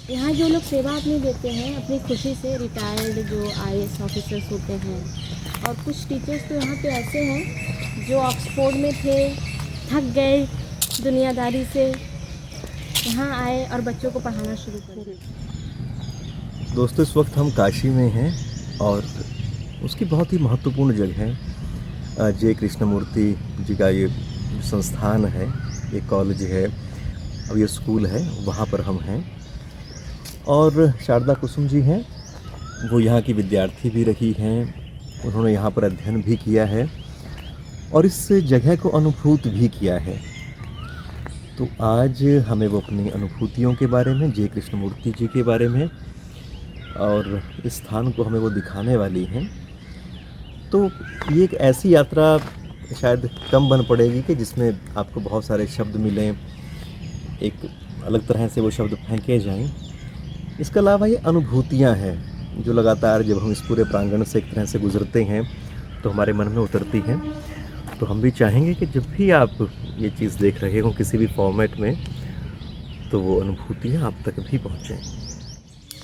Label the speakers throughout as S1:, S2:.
S1: यहाँ जो लोग सेवा अपनी देते हैं अपनी खुशी से, रिटायर्ड जो आईएएस ऑफिसर्स होते हैं, और कुछ टीचर्स तो यहाँ पे ऐसे हैं जो ऑक्सफोर्ड में थे, थक गए दुनियादारी से, यहाँ आए और बच्चों को पढ़ाना शुरू कर दिया।
S2: दोस्तों, इस वक्त हम काशी में हैं और उसकी बहुत ही महत्वपूर्ण जगह है जे कृष्णमूर्ति जी का ये संस्थान है, ये कॉलेज है, अब ये स्कूल है, वहाँ पर हम हैं। और शारदा कुसुम जी हैं, वो यहाँ की विद्यार्थी भी रही हैं, उन्होंने यहाँ पर अध्ययन भी किया है और इस जगह को अनुभूत भी किया है। तो आज हमें वो अपनी अनुभूतियों के बारे में, जे कृष्णमूर्ति जी के बारे में और इस स्थान को हमें वो दिखाने वाली हैं। तो ये एक ऐसी यात्रा शायद कम बन पड़ेगी कि जिसमें आपको बहुत सारे शब्द मिलें, एक अलग तरह से वो शब्द फेंके जाएं। इसके अलावा ये अनुभूतियाँ हैं जो लगातार जब हम इस पूरे प्रांगण से एक तरह से गुजरते हैं तो हमारे मन में उतरती हैं। तो हम भी चाहेंगे कि जब भी आप ये चीज़ देख रहे हो किसी भी फॉर्मेट में, तो वो अनुभूतियाँ आप तक भी पहुँचें।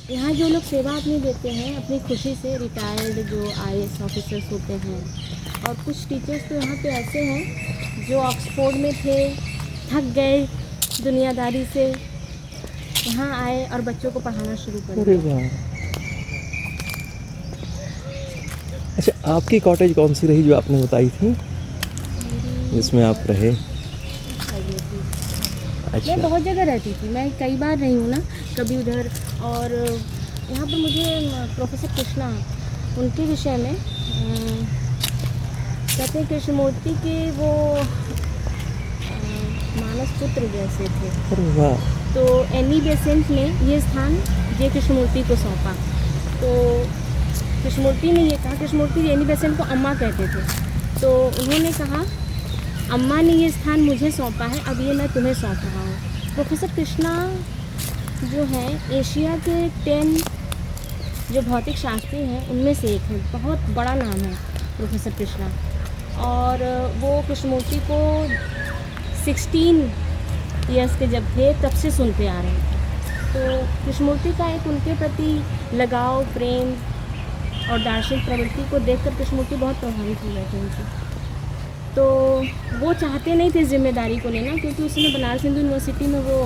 S1: यहाँ जो लोग सेवा अपनी देते हैं अपनी खुशी से, रिटायर्ड जो आईएएस ऑफिसर्स होते हैं, और कुछ टीचर्स तो यहाँ पे ऐसे हैं जो ऑक्सफोर्ड में थे, थक गए दुनियादारी से, यहाँ आए और बच्चों को पढ़ाना शुरू कर दिया।
S2: अच्छा, आपकी कॉटेज कौन सी रही जो आपने बताई थी जिसमें आप रहे? अच्छा,
S1: मैं बहुत जगह रहती थी, मैं कई बार रही हूँ ना, कभी उधर। और यहाँ पर मुझे प्रोफेसर कृष्णा, उनके विषय में कहते हैं कृष्णमूर्ति के वो मानस पुत्र जैसे थे।
S2: अरे वाह।
S1: तो एनी बेसेंट ने ये स्थान जे कृष्णमूर्ति को सौंपा। तो कृष्णमूर्ति ने ये कहा, कृष्णमूर्ति एनी बेसेंट को अम्मा कहते थे, तो उन्होंने कहा अम्मा ने ये स्थान मुझे सौंपा है, अब ये मैं तुम्हें सौंप रहा हूँ। प्रोफेसर कृष्णा जो हैं एशिया के 10 जो भौतिक शास्त्री हैं उनमें से एक है, बहुत बड़ा नाम है प्रोफेसर कृष्णा। और वो कृष्णमूर्ति को 16 ईयर्स के जब थे तब से सुनते आ रहे थे। तो कृष्णमूर्ति का एक उनके प्रति लगाव, प्रेम और दार्शनिक प्रवृत्ति को देखकर कृष्णमूर्ति बहुत प्रभावित हो गए थे उनसे। तो वो चाहते नहीं थे जिम्मेदारी को लेना, क्योंकि उस समय बनारस हिंदू यूनिवर्सिटी में वो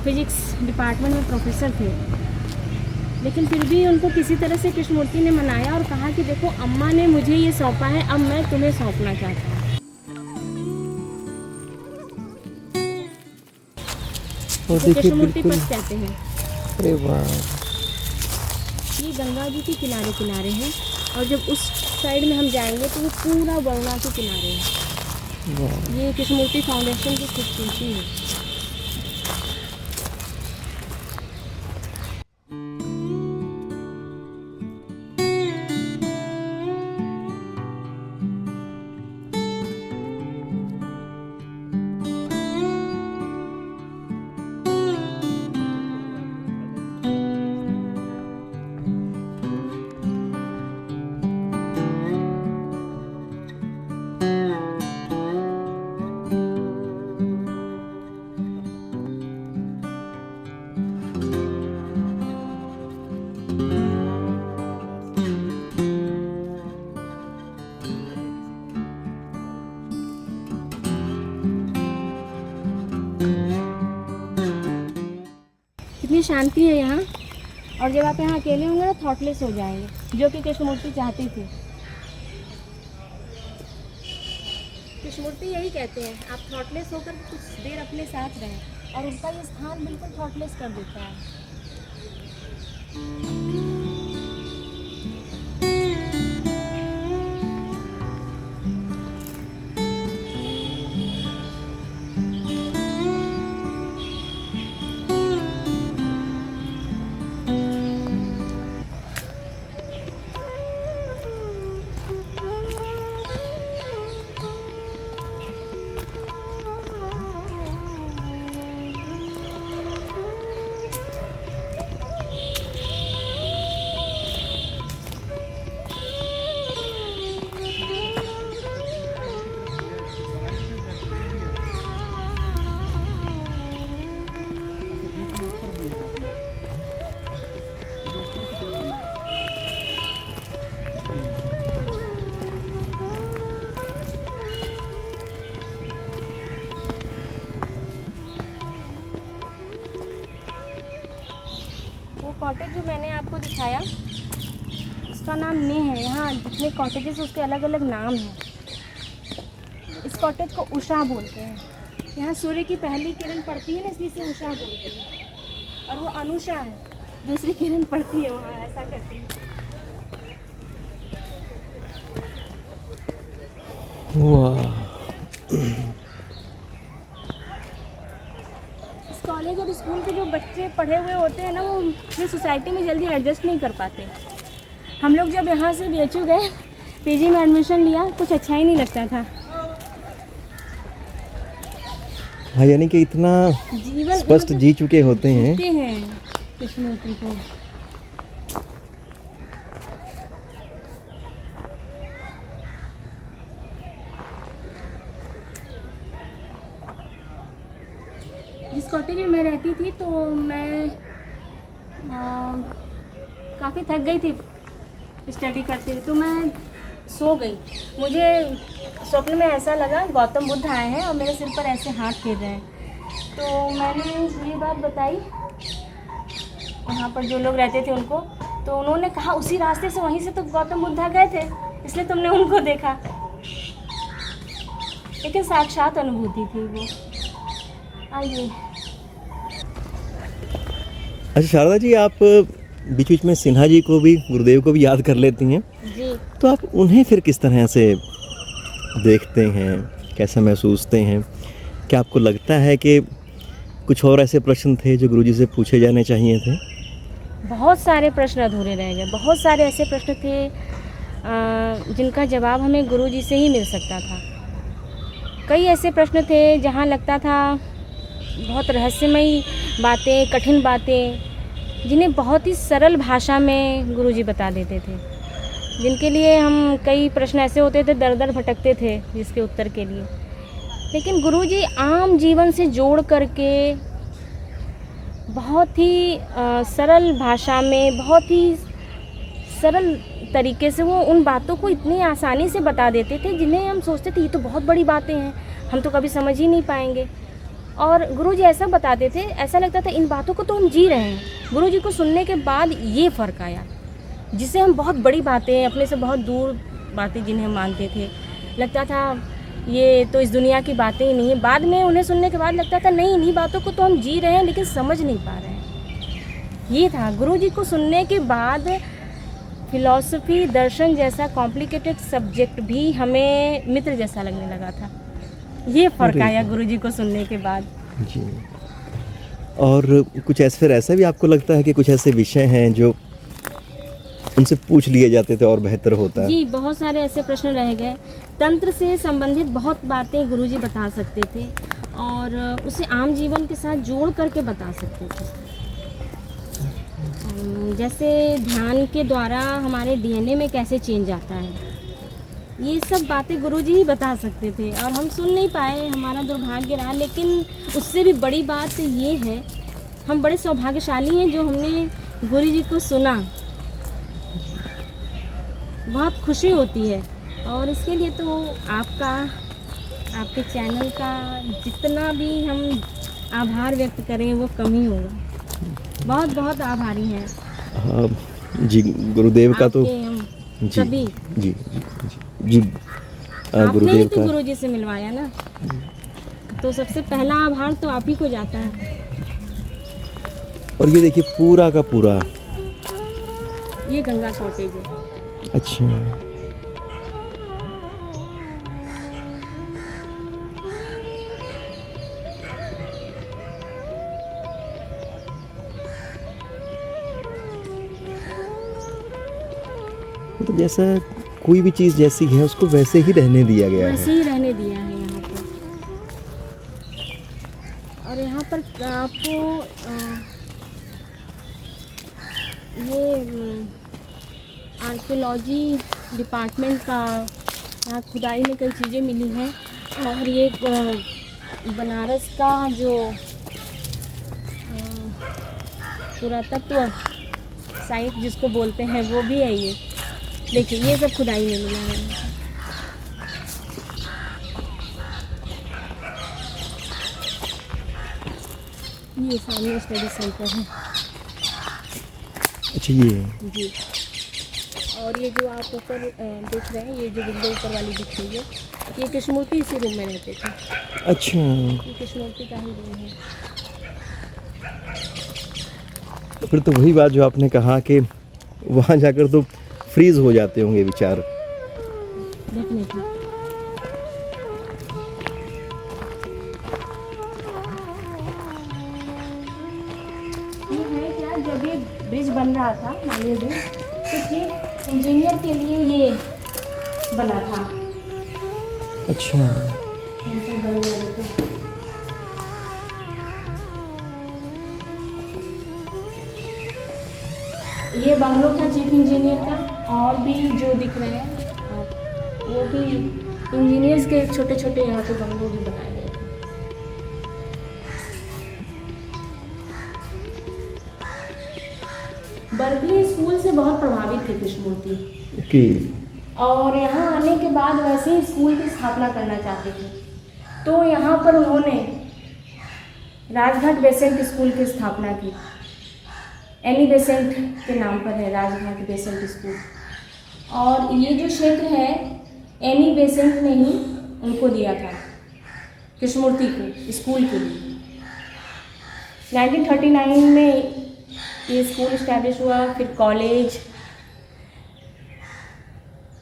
S1: फिजिक्स डिपार्टमेंट में प्रोफेसर थे। लेकिन फिर भी उनको किसी तरह से कृष्णमूर्ति ने मनाया और कहा कि देखो अम्मा ने मुझे ये सौंपा है, अब मैं तुम्हें सौंपना चाहता हूँ। कृष्णमूर्ति पथ कहते हैं।
S2: अरे वाह।
S1: ये गंगा जी के किनारे किनारे हैं, और जब उस साइड में हम जाएंगे तो वो पूरा वरुणा के किनारे है। ये कृष्णमूर्ति फाउंडेशन की खूबसूरती है। कितनी शांति है यहाँ, और जब आप यहाँ अकेले होंगे ना थॉटलेस हो जाएंगे, जो कि कृष्णमूर्ति चाहती थी। कृष्णमूर्ति यही कहते हैं, आप थॉटलेस होकर कुछ देर अपने साथ रहें, और उनका ये स्थान बिल्कुल थॉटलेस कर देता है। कॉटेज जो मैंने आपको दिखाया उसका नाम ने है। यहाँ जितने कॉटेजेस उसके अलग अलग नाम हैं। इस कॉटेज को उषा बोलते हैं। यहाँ सूर्य की पहली किरण पड़ती है ना, इसलिए इसे उषा बोलते हैं। और वो अनुषा है, दूसरी किरण पड़ती है वहाँ, ऐसा करती है।
S2: वाह।
S1: इस कॉलेज और स्कूल के जो बच्चे पढ़े हुए होते हैं ना, वो अपनी सोसाइटी में जल्दी एडजस्ट नहीं कर पाते। हम लोग जब यहाँ से BHU गए, PG में एडमिशन लिया, कुछ अच्छा ही नहीं लगता था।
S2: हाँ, यानी कि इतना
S1: जीवन
S2: स्पष्ट जी चुके होते हैं।
S1: जीते हैं कृष्णमूर्ति को। जिस कॉटेज में मैं रहती थी तो मैं काफ़ी थक गई थी स्टडी करते हुए, तो मैं सो गई। मुझे स्वप्न में ऐसा लगा गौतम बुद्ध आए हैं और मेरे सिर पर ऐसे हाथ फेर रहे हैं। तो मैंने ये बात बताई वहाँ पर जो लोग रहते थे उनको, तो उन्होंने कहा उसी रास्ते से, वहीं से तो गौतम बुद्ध गए थे, इसलिए तुमने उनको देखा। लेकिन साक्षात अनुभूति थी वो। आइए।
S2: अच्छा शारदा जी, आप बीच बीच में सिन्हा जी को भी, गुरुदेव को भी याद कर लेती हैं,
S1: जी।
S2: तो आप उन्हें फिर किस तरह से देखते हैं, कैसा महसूसते हैं? क्या आपको लगता है कि कुछ और ऐसे प्रश्न थे जो गुरुजी से पूछे जाने चाहिए थे?
S1: बहुत सारे प्रश्न अधूरे रह गए। बहुत सारे ऐसे प्रश्न थे जिनका जवाब हमें गुरुजी से ही मिल सकता था। कई ऐसे प्रश्न थे जहाँ लगता था बहुत रहस्यमयी बातें, कठिन बातें, जिन्हें बहुत ही सरल भाषा में गुरुजी बता देते थे, जिनके लिए हम कई प्रश्न ऐसे होते थे दर दर भटकते थे जिसके उत्तर के लिए। लेकिन गुरुजी आम जीवन से जोड़ करके बहुत ही सरल भाषा में, बहुत ही सरल तरीके से वो उन बातों को इतनी आसानी से बता देते थे जिन्हें हम सोचते थे ये तो बहुत बड़ी बातें हैं, हम तो कभी समझ ही नहीं पाएंगे। और गुरुजी ऐसा बताते थे, ऐसा लगता था इन बातों को तो हम जी रहे हैं। गुरुजी को सुनने के बाद ये फ़र्क आया, जिसे हम बहुत बड़ी बातें, अपने से बहुत दूर बातें जिन्हें हम मानते थे, लगता था ये तो इस दुनिया की बातें ही नहीं है। बाद में उन्हें सुनने के बाद लगता था नहीं, इन्हीं बातों को तो हम जी रहे हैं लेकिन समझ नहीं पा रहे हैं। ये था गुरुजी को सुनने के बाद फिलॉसफी, दर्शन जैसा कॉम्प्लिकेटेड सब्जेक्ट भी हमें मित्र जैसा लगने लगा था। ये फ़र्क आया गुरुजी को सुनने के बाद।
S2: जी। और कुछ ऐसे, फिर ऐसा भी आपको लगता है कि कुछ ऐसे विषय हैं जो उनसे पूछ लिए जाते थे और बेहतर होता है?
S1: जी, बहुत सारे ऐसे प्रश्न रह गए। तंत्र से संबंधित बहुत बातें गुरुजी बता सकते थे और उसे आम जीवन के साथ जोड़ करके बता सकते थे। जैसे ध्यान के द्वारा हमारे DNA में कैसे चेंज आता है, ये सब बातें गुरुजी ही बता सकते थे और हम सुन नहीं पाए, हमारा दुर्भाग्य रहा। लेकिन उससे भी बड़ी बात ये है, हम बड़े सौभाग्यशाली हैं जो हमने गुरुजी को सुना। बहुत खुशी होती है और इसके लिए तो आपका, आपके चैनल का जितना भी हम आभार व्यक्त करें वो कम ही होगा। बहुत बहुत आभारी हैं।
S2: हाँ जी, गुरुदेव का तो
S1: जी सभी
S2: जी जी गुरुदेव का
S1: गुरुजी से मिलवाया ना, तो सबसे पहला आभार तो आप ही को जाता है।
S2: और ये देखिए पूरा का पूरा,
S1: ये गंगा कॉटेज है।
S2: अच्छा, तो जैसा कोई भी चीज़ जैसी है उसको वैसे ही रहने दिया गया
S1: वैसे
S2: है।
S1: ही रहने दिया है यहाँ पर। और यहाँ पर आपको ये आर्कियोलॉजी डिपार्टमेंट का यहाँ खुदाई में कई चीज़ें मिली हैं। और ये बनारस का जो पुरातत्व साइट जिसको बोलते हैं वो भी है। ये देखिए, ये सब खुदाई में मिला है। ये सामने स्टडी सेंटर है।
S2: अच्छा ये
S1: जी। और ये जो आप ऊपर देख रहे हैं, ये जो विंडो ऊपर वाली दिख रही है, ये कृष्णमूर्ति इसी रूम में रहते थे।
S2: अच्छा,
S1: ये कृष्णमूर्ति का ही रूम है।
S2: फिर तो वही बात जो आपने कहा कि वहाँ जाकर तो फ्रीज हो जाते होंगे विचार।
S1: डेफिनेटली। ये है क्या, जब ये ब्रिज बन रहा था, मालवीय ब्रिज, तो ठीक इंजीनियर के लिए ये बना था।
S2: अच्छा,
S1: ऐसे बन रहे थे। ये बंगलो था चीफ इंजीनियर का, और भी जो दिख रहे हैं वो भी इंजीनियर्स के छोटे छोटे यहाँ पे बंगलो भी बनाए गए थे। बर्कली स्कूल से बहुत प्रभावित थे कृष्णमूर्ति,
S2: कि
S1: और यहाँ आने के बाद वैसे ही स्कूल की स्थापना करना चाहते थे। तो यहाँ पर उन्होंने राजघाट बेसेंट स्कूल की स्थापना की। एनी बेसेंट के नाम पर है राजघाट बेसेंट स्कूल। और ये जो क्षेत्र है, एनी बेसेंट ने ही उनको दिया था, कृष्णमूर्ति को, स्कूल के लिए। 1939 में ये स्कूल इस्टेब्लिश हुआ, फिर कॉलेज।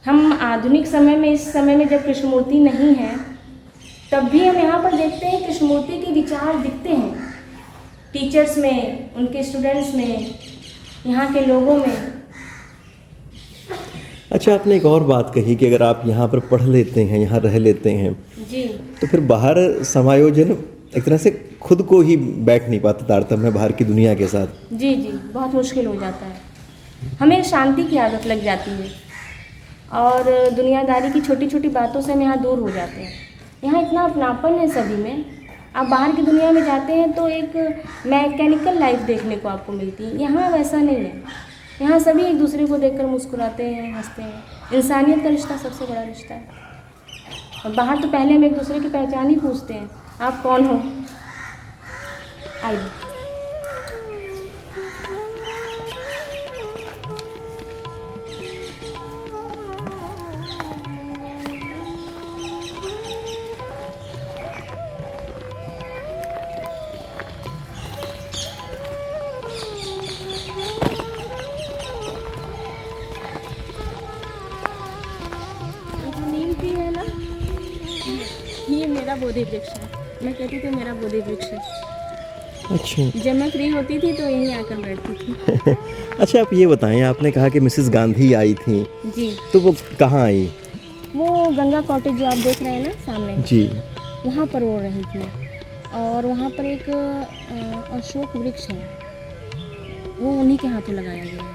S1: हम आधुनिक समय में, इस समय में जब कृष्णमूर्ति नहीं है, तब भी हम यहाँ पर देखते हैं कृष्णमूर्ति के विचार दिखते हैं टीचर्स में, उनके स्टूडेंट्स में, यहाँ के लोगों में।
S2: अच्छा, आपने एक और बात कही कि अगर आप यहाँ पर पढ़ लेते हैं, यहाँ रह लेते हैं,
S1: जी
S2: तो फिर बाहर समायोजन एक तरह से खुद को ही बैठ नहीं पाता तारतम्य बाहर की दुनिया के साथ।
S1: जी जी, बहुत मुश्किल हो जाता है। हमें शांति की आदत लग जाती है, और दुनियादारी की छोटी छोटी बातों से हम यहाँ दूर हो जाते हैं। यहाँ इतना अपनापन है सभी में। आप बाहर की दुनिया में जाते हैं तो एक मैकेनिकल लाइफ देखने को आपको मिलती है, यहाँ वैसा नहीं है। यहाँ सभी एक दूसरे को देखकर मुस्कुराते हैं, हंसते हैं। इंसानियत का रिश्ता सबसे बड़ा रिश्ता है। और बाहर तो पहले हम एक दूसरे की पहचान ही पूछते हैं, आप कौन हो। आइए। है ना, ये मेरा बोधि वृक्ष है। मैं कहती थी मेरा बोधि वृक्ष है।
S2: अच्छा।
S1: जब मैं फ्री होती थी तो यहीं आकर बैठती थी।
S2: अच्छा, आप ये बताएं, आपने कहा कि मिसेस गांधी आई थी,
S1: जी।
S2: तो वो कहाँ आई?
S1: वो गंगा कॉटेज जो आप देख रहे हैं ना सामने,
S2: जी,
S1: वहाँ पर वो रही थी। और वहाँ पर एक अशोक वृक्ष है, वो उन्हीं के हाथों लगाया गया है।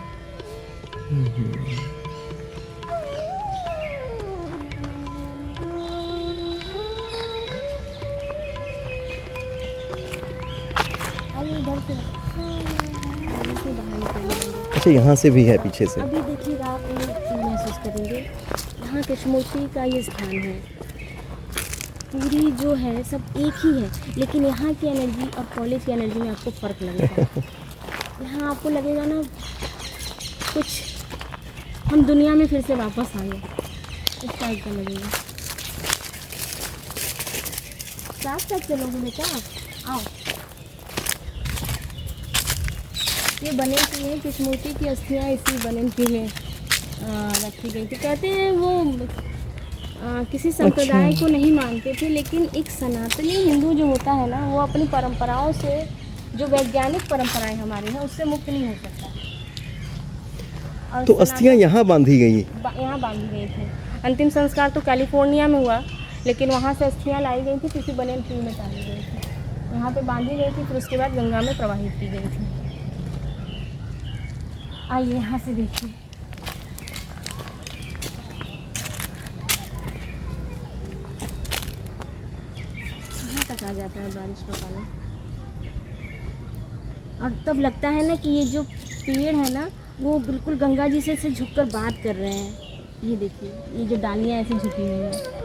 S2: अच्छा, यहाँ से भी है पीछे से?
S1: अभी देखिएगा, आप महसूस करेंगे यहाँ कृष्णमूर्ति का ये स्थान है। पूरी जो है सब एक ही है, लेकिन यहाँ की एनर्जी और कॉलेज की एनर्जी में आपको फ़र्क लगेगा। यहाँ आपको लगेगा ना कुछ हम दुनिया में फिर से वापस आ गए, इस टाइप का लगेगा। साथ साथ चलोगे बेटा, आओ। ये बनेठी में कृष्णमूर्ति की अस्थियाँ इसी बनेठी में रखी गई थी। कहते हैं वो किसी संप्रदाय को नहीं मानते थे, लेकिन एक सनातनी हिंदू जो होता है ना, वो अपनी परंपराओं से, जो वैज्ञानिक परंपराएं हमारी हैं, उससे मुक्त नहीं हो सकता। और
S2: तो अस्थियाँ यहाँ बांधी गई?
S1: यहाँ बांधी गई थी। अंतिम संस्कार तो कैलिफोर्निया में हुआ, लेकिन वहाँ से अस्थियाँ लाई गई थी, किसी बनेठी में डाली गई थी, यहाँ पे बांधी गई थी, फिर उसके बाद गंगा में प्रवाहित की गई थी। आइए यहाँ से देखिए। यहाँ तक आ जाता है बारिश का पानी, और तब लगता है ना कि ये जो पेड़ है ना, वो बिल्कुल गंगा जी से ऐसे झुककर बात कर रहे हैं। ये देखिए, ये जो डालियाँ ऐसे झुकी हुई हैं।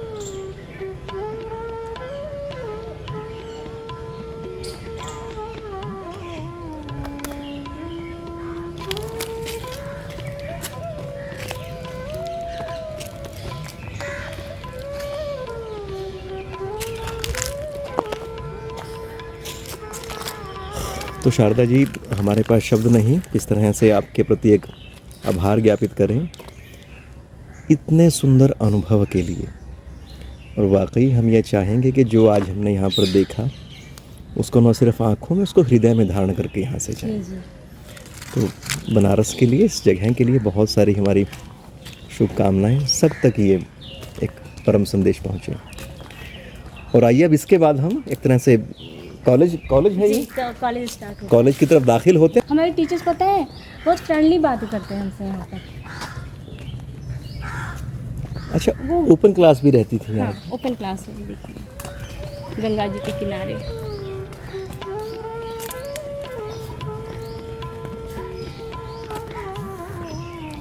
S2: तो शारदा जी, हमारे पास शब्द नहीं किस तरह से आपके प्रति एक आभार ज्ञापित करें इतने सुंदर अनुभव के लिए। और वाकई हम ये चाहेंगे कि जो आज हमने यहाँ पर देखा उसको न सिर्फ आँखों में, उसको हृदय में धारण करके यहाँ से जाएं। तो बनारस के लिए, इस जगह के लिए बहुत सारी हमारी शुभकामनाएं, सब तक ये एक परम संदेश पहुँचे। और आइए अब इसके बाद हम एक तरह से कॉलेज है ये,
S1: कॉलेज स्टार्ट हो,
S2: कॉलेज की तरफ दाखिल होते हैं।
S1: हमारे टीचर्स पता है बहुत फ्रेंडली बात करते हैं हमसे यहाँ पर।
S2: अच्छा, वो ओपन क्लास भी रहती थी यहाँ?
S1: हाँ, ओपन क्लास है, देखिए गंगा जी के किनारे।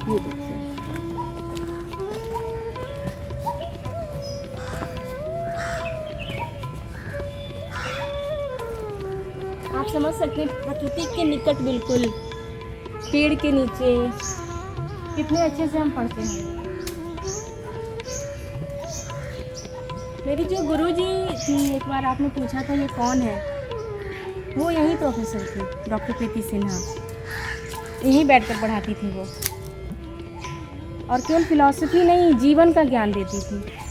S1: ये देखिए, आप समझ सकते हैं प्रकृति के निकट, बिल्कुल पेड़ के नीचे कितने अच्छे से हम पढ़ते हैं। मेरी जो गुरुजी थी, एक बार आपने पूछा था ये कौन है, वो यही प्रोफेसर थी, डॉक्टर प्रीति सिन्हा। यहीं बैठकर पढ़ाती थी वो, और केवल फिलॉसफी नहीं, जीवन का ज्ञान देती थी।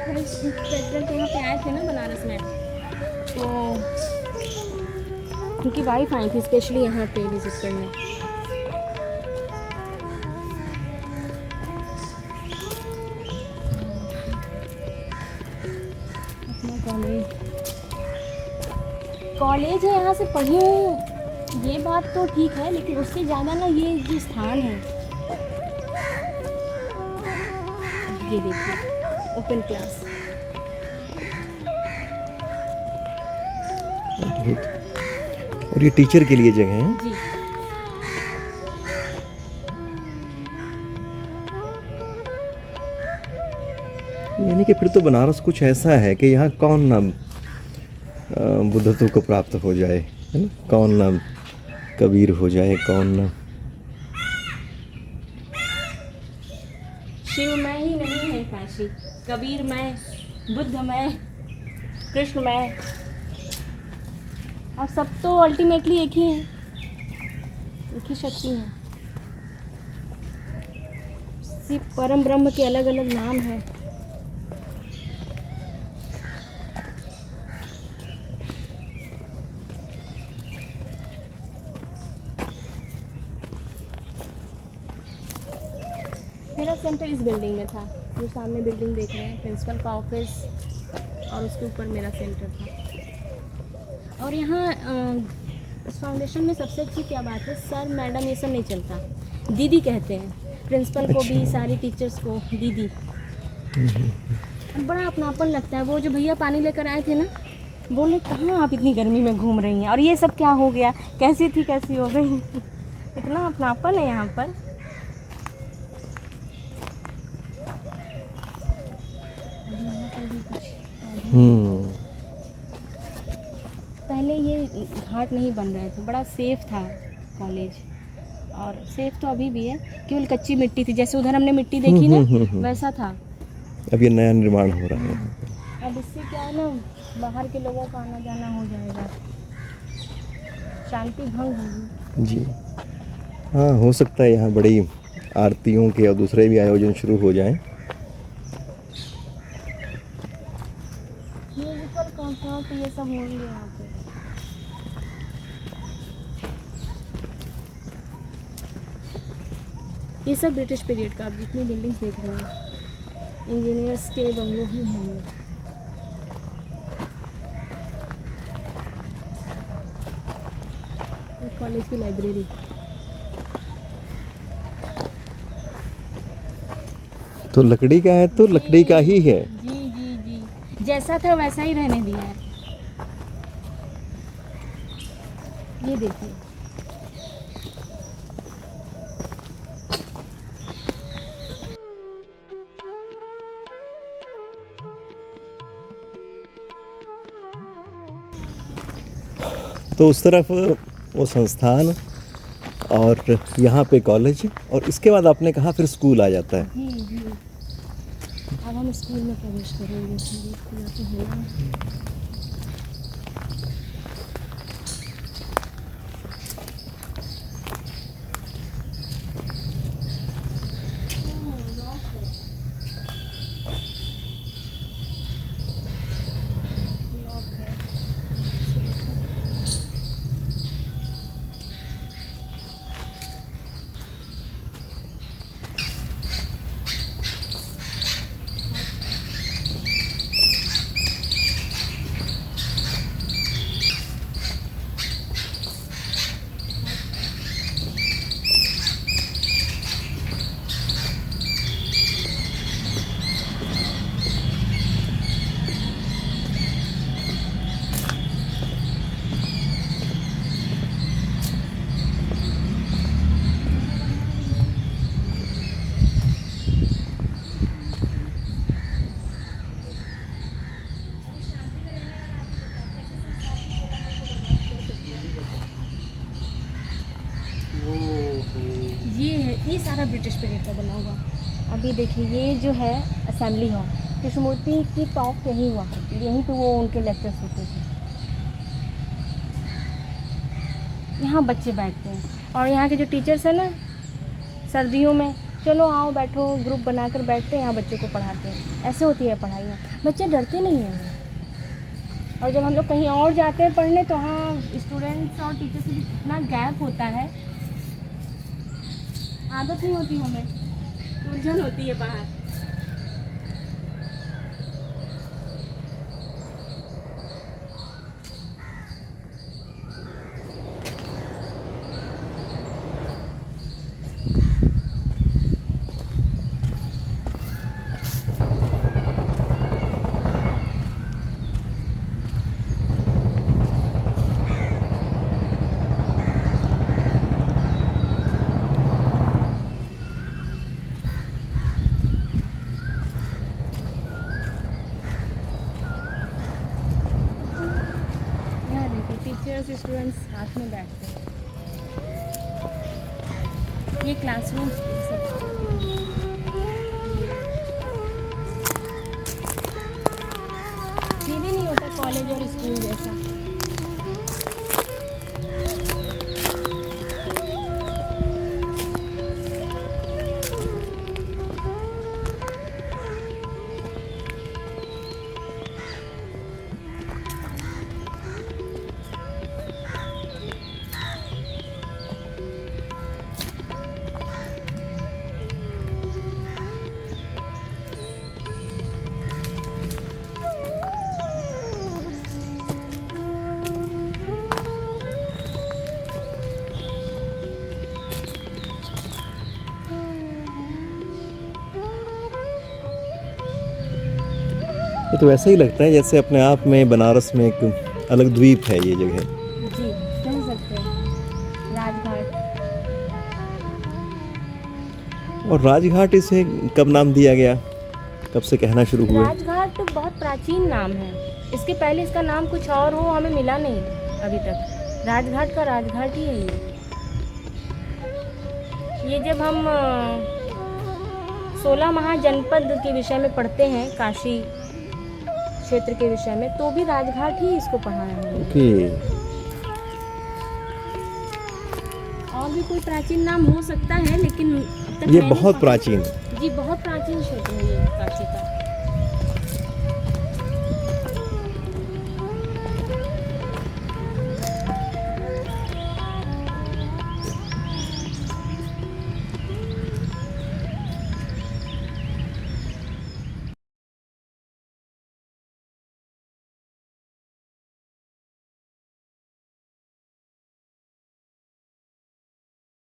S1: प्रेसिडेंट यहाँ पे आए थे ना बनारस में, तो उनकी वाइफ आई थी स्पेशली यहाँ पे विजिट करने। अपना कॉलेज है, यहाँ से पढ़ी हूँ, ये बात तो ठीक है, लेकिन उससे ज़्यादा ना ये जो स्थान है, ये देखिए ओपन क्लास।
S2: और ये टीचर के लिए जगह है
S1: जी।
S2: यानी कि फिर तो बनारस कुछ ऐसा है कि यहाँ कौन ना बुद्धत्व को प्राप्त हो जाए, है ना? कौन ना कबीर हो जाए, कौन ना
S1: शिव मैं ही नहीं है काशी, कबीर मैं, बुद्ध मैं, कृष्ण मैं, और सब तो अल्टीमेटली एक ही हैं, एक ही शक्ति है। सिर्फ परम ब्रह्म के अलग अलग नाम हैं। मेरा सेंटर इस बिल्डिंग में था, जो सामने बिल्डिंग देख रहे हैं, प्रिंसिपल का ऑफिस, और उसके ऊपर मेरा सेंटर था। और यहाँ इस फाउंडेशन में सबसे अच्छी क्या बात है, सर मैडम ये सब नहीं चलता, दीदी कहते हैं प्रिंसिपल को भी, सारी टीचर्स को दीदी। बड़ा अपनापन लगता है। वो जो भैया पानी लेकर आए थे ना, बोले कहाँ आप इतनी गर्मी में घूम रही हैं, और ये सब क्या हो गया, कैसी थी कैसी हो गई। इतना अपनापन है यहाँ पर। पहले ये घाट नहीं बन रहे थे, बड़ा सेफ था कॉलेज, और सेफ तो अभी भी है, केवल कच्ची मिट्टी थी, जैसे उधर हमने मिट्टी देखी ना, वैसा था।
S2: अब ये नया निर्माण हो रहा है।
S1: अब इससे क्या है ना, बाहर के लोगों का आना जाना हो जाएगा, शांति भंग होगी।
S2: जी हाँ, हो सकता है यहाँ बड़ी आरतियों के और दूसरे भी आयोजन शुरू हो जाएं।
S1: म्यूजिकल कॉन्सर्ट ये सब होंगे यहाँ पे। ये सब ब्रिटिश पीरियड का, आप जितनी बिल्डिंग्स देख रहे हैं इंजीनियर्स के बंगलों ही हैं। कॉलेज की लाइब्रेरी।
S2: तो लकड़ी का है तो लकड़ी का ही है।
S1: जी जी जी, जैसा था वैसा ही रहने दिया है। ये देखिए,
S2: तो उस तरफ वो संस्थान और यहाँ पे कॉलेज, और इसके बाद आपने कहा फिर स्कूल आ जाता है।
S1: जी। अब हम स्कूल में प्रवेश करेंगे। स्कूल तो है ना। ये सारा ब्रिटिश पीरियड का बना हुआ। अभी देखिए ये जो है असेंबली हॉल, कृष्णमूर्ति की टॉक यहीं हुआ करती, यहीं पे वो उनके लेक्चर्स होते थे। यहाँ बच्चे बैठते हैं और यहाँ के जो टीचर्स हैं ना, सर्दियों में चलो आओ बैठो, ग्रुप बनाकर बैठते हैं, यहाँ बच्चों को पढ़ाते हैं। ऐसे होती है पढ़ाइयाँ, बच्चे डरते नहीं हैं। और जब हम लोग कहीं और जाते हैं पढ़ने तो हाँ स्टूडेंट्स और टीचर्स के बीच इतना गैप होता है, आदत नहीं होती हमें, उलझन होती है बाहर। टीचर्स स्टूडेंट्स साथ में बैठते हैं। ये क्लासरूम ये भी नहीं होता कॉलेज और स्कूल जैसा।
S2: ये तो वैसा ही लगता है जैसे अपने आप में बनारस में एक अलग द्वीप है ये जगह।
S1: जी कह सकते हैं। राजघाट।
S2: और राजघाट इसे कब नाम दिया गया, कब से कहना शुरू हुआ?
S1: राजघाट तो बहुत प्राचीन नाम है, इसके पहले इसका नाम कुछ और हो हमें मिला नहीं अभी तक। राजघाट का राजघाट ही है ये जब हम 16 महाजनपद के विषय में पढ़ते हैं, काशी क्षेत्र के विषय में, तो भी राजघाट ही इसको पढ़ाया है।
S2: ओके।
S1: और भी कोई प्राचीन नाम हो सकता है लेकिन अब तक
S2: ये बहुत प्राचीन।
S1: जी बहुत प्राचीन क्षेत्र है ये काशी का।